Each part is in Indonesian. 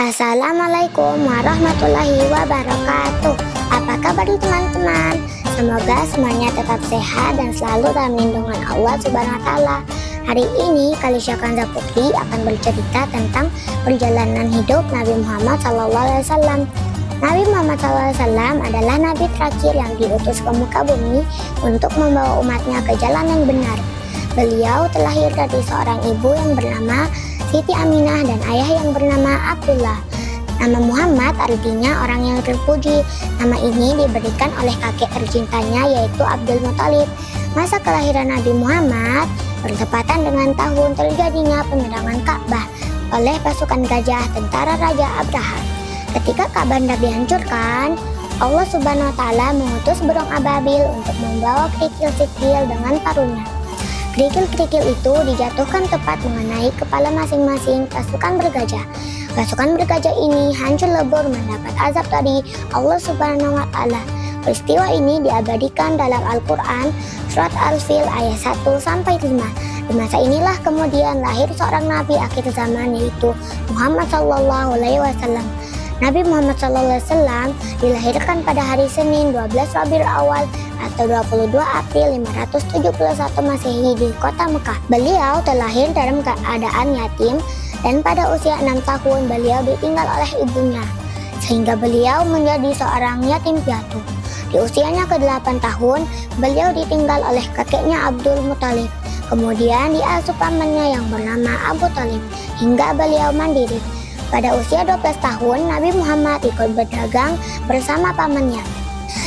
Assalamualaikum warahmatullahi wabarakatuh. Apa kabar teman-teman? Semoga semuanya tetap sehat dan selalu dalam lindungan Allah Subhanahu wa Ta'ala. Hari ini Kalisya Kanza Putri akan bercerita tentang perjalanan hidup Nabi Muhammad SAW. Nabi Muhammad SAW adalah nabi terakhir yang diutus ke muka bumi untuk membawa umatnya ke jalan yang benar. Beliau terlahir dari seorang ibu yang bernama Siti Aminah dan ayah yang bernama Abdullah. Nama Muhammad artinya orang yang terpuji. Nama ini diberikan oleh kakek tercintanya yaitu Abdul Muthalib. Masa kelahiran Nabi Muhammad bertepatan dengan tahun terjadinya penyerangan Ka'bah oleh pasukan gajah tentara Raja Abraham. Ketika Ka'bah hendak dihancurkan, Allah Subhanahu wa Ta'ala mengutus burung ababil untuk membawa kerikil-kerikil dengan tarunnya. Kerikil-kerikil itu dijatuhkan tepat mengenai kepala masing-masing pasukan bergajah. Pasukan bergajah ini hancur lebur mendapat azab dari Allah Subhanahu wa Ta'ala. Peristiwa ini diabadikan dalam Al-Quran surat Al-Fil ayat 1-5. Di masa inilah kemudian lahir seorang nabi akhir zaman yaitu Muhammad SAW. Nabi Muhammad SAW dilahirkan pada hari Senin 12 Rabiul Awal atau 22 April 571 Masehi di kota Mekah. Beliau terlahir dalam keadaan yatim dan pada usia 6 tahun beliau ditinggal oleh ibunya sehingga beliau menjadi seorang yatim piatu. Di usianya ke-8 tahun beliau ditinggal oleh kakeknya Abdul Muthalib. Kemudian diasuh pamannya yang bernama Abu Thalib hingga beliau mandiri. Pada usia 12 tahun Nabi Muhammad ikut berdagang bersama pamannya.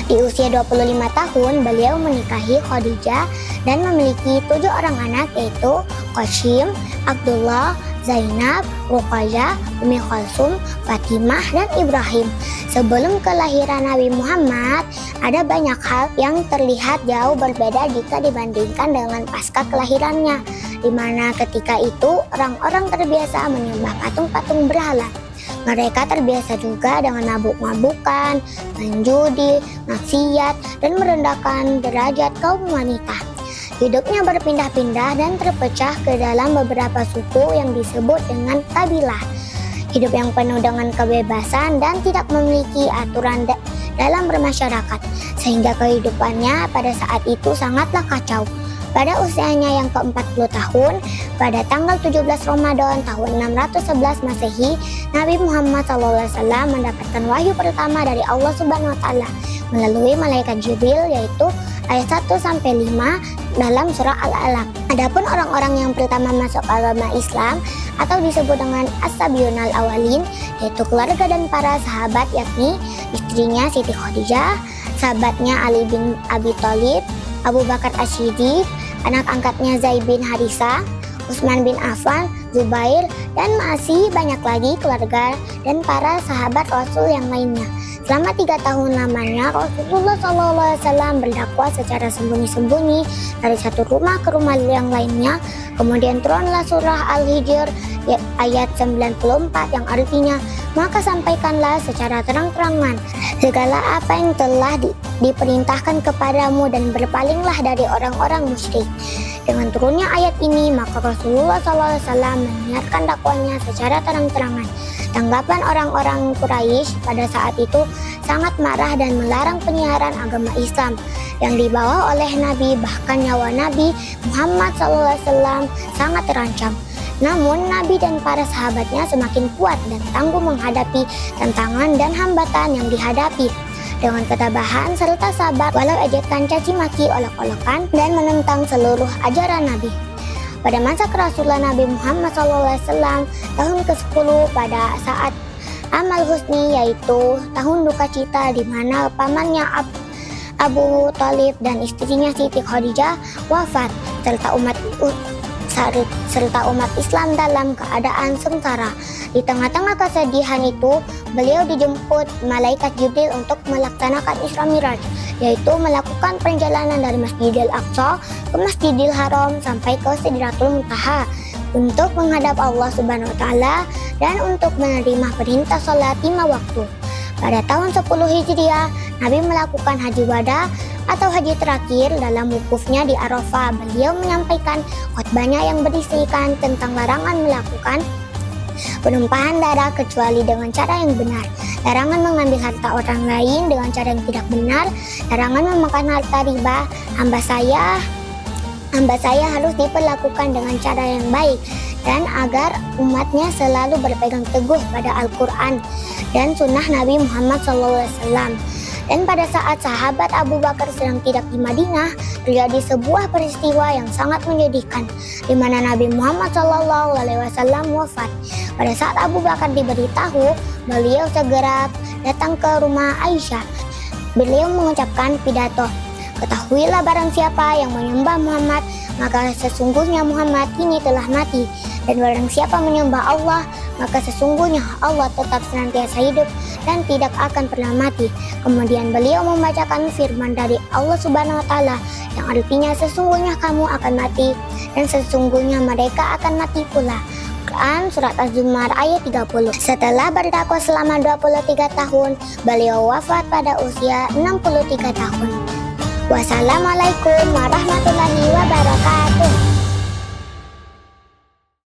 Di usia 25 tahun beliau menikahi Khadijah dan memiliki 7 orang anak yaitu Qasim, Abdullah, Zainab, Ruqayyah, Ummi Kulsum, Fatimah, dan Ibrahim. Sebelum kelahiran Nabi Muhammad, ada banyak hal yang terlihat jauh berbeda jika dibandingkan dengan pasca kelahirannya, di mana ketika itu orang-orang terbiasa menyembah patung-patung berhala. Mereka terbiasa juga dengan mabuk-mabukan, menjudi, maksiat, dan merendahkan derajat kaum wanita. Hidupnya berpindah-pindah dan terpecah ke dalam beberapa suku yang disebut dengan kabilah. Hidup yang penuh dengan kebebasan dan tidak memiliki aturan dalam bermasyarakat, sehingga kehidupannya pada saat itu sangatlah kacau. Pada usianya yang ke-40 tahun, pada tanggal 17 Ramadan tahun 611 Masehi, Nabi Muhammad SAW mendapatkan wahyu pertama dari Allah Subhanahu wa Ta'ala melalui malaikat Jibril yaitu ayat 1-5 dalam surah Al-Alaq. Adapun orang-orang yang pertama masuk agama Islam atau disebut dengan As-Sabiqun Al-Awwalin yaitu keluarga dan para sahabat, yakni istrinya Siti Khadijah, sahabatnya Ali bin Abi Thalib, Abu Bakar As-Siddiq, anak angkatnya Zaid bin Harisah, Utsman bin Affan, Zubair, dan masih banyak lagi keluarga dan para sahabat Rasul yang lainnya. Selama 3 tahun lamanya Rasulullah SAW berdakwah secara sembunyi-sembunyi dari satu rumah ke rumah yang lainnya. Kemudian turunlah surah Al-Hijr ayat 94 yang artinya, maka sampaikanlah secara terang-terangan segala apa yang telah diperintahkan kepadamu dan berpalinglah dari orang-orang musyrik. Dengan turunnya ayat ini maka Rasulullah SAW menyiarkan dakwahnya secara terang-terangan. Tanggapan orang-orang Quraisy pada saat itu sangat marah dan melarang penyiaran agama Islam yang dibawa oleh Nabi, bahkan nyawa Nabi Muhammad SAW sangat terancam. Namun Nabi dan para sahabatnya semakin kuat dan tangguh menghadapi tantangan dan hambatan yang dihadapi. Dengan ketabahan serta sabar walau ejekan caci maki, olok-olokan, dan menentang seluruh ajaran Nabi. Pada masa kerasulan Nabi Muhammad SAW tahun ke-10 pada saat Amal Husni yaitu tahun duka cita di mana pamannya Abu Thalib dan istrinya Siti Khadijah wafat serta umat Islam dalam keadaan sengsara. Di tengah-tengah kesedihan itu, beliau dijemput malaikat Jibril untuk melaksanakan Isra Miraj, yaitu melakukan perjalanan dari Masjidil Aqsa ke Masjidil Haram sampai ke Sidratul Muntaha untuk menghadap Allah Subhanahu wa Ta'ala dan untuk menerima perintah sholat 5 waktu. Pada tahun 10 Hijriah, Nabi melakukan haji wada atau haji terakhir. Dalam wukufnya di Arafah, beliau menyampaikan khutbahnya yang berisikan tentang larangan melakukan penumpahan darah kecuali dengan cara yang benar, larangan mengambil harta orang lain dengan cara yang tidak benar, larangan memakan harta riba. Hamba saya harus diperlakukan dengan cara yang baik, dan agar umatnya selalu berpegang teguh pada Al-Quran dan sunnah Nabi Muhammad SAW. Dan pada saat sahabat Abu Bakar sedang tidak di Madinah, terjadi sebuah peristiwa yang sangat menyedihkan, di mana Nabi Muhammad SAW wafat. Pada saat Abu Bakar diberitahu, beliau segera datang ke rumah Aisyah. Beliau mengucapkan pidato, "Ketahuilah barang siapa yang menyembah Muhammad, maka sesungguhnya Muhammad ini telah mati. Dan barang siapa menyembah Allah, maka sesungguhnya Allah tetap senantiasa hidup dan tidak akan pernah mati." Kemudian beliau membacakan firman dari Allah Subhanahu wa Ta'ala yang artinya sesungguhnya kamu akan mati dan sesungguhnya mereka akan mati pula. Quran Surat Az-Zumar ayat 30. Setelah berdakwah selama 23 tahun, beliau wafat pada usia 63 tahun. Wassalamualaikum warahmatullahi wabarakatuh.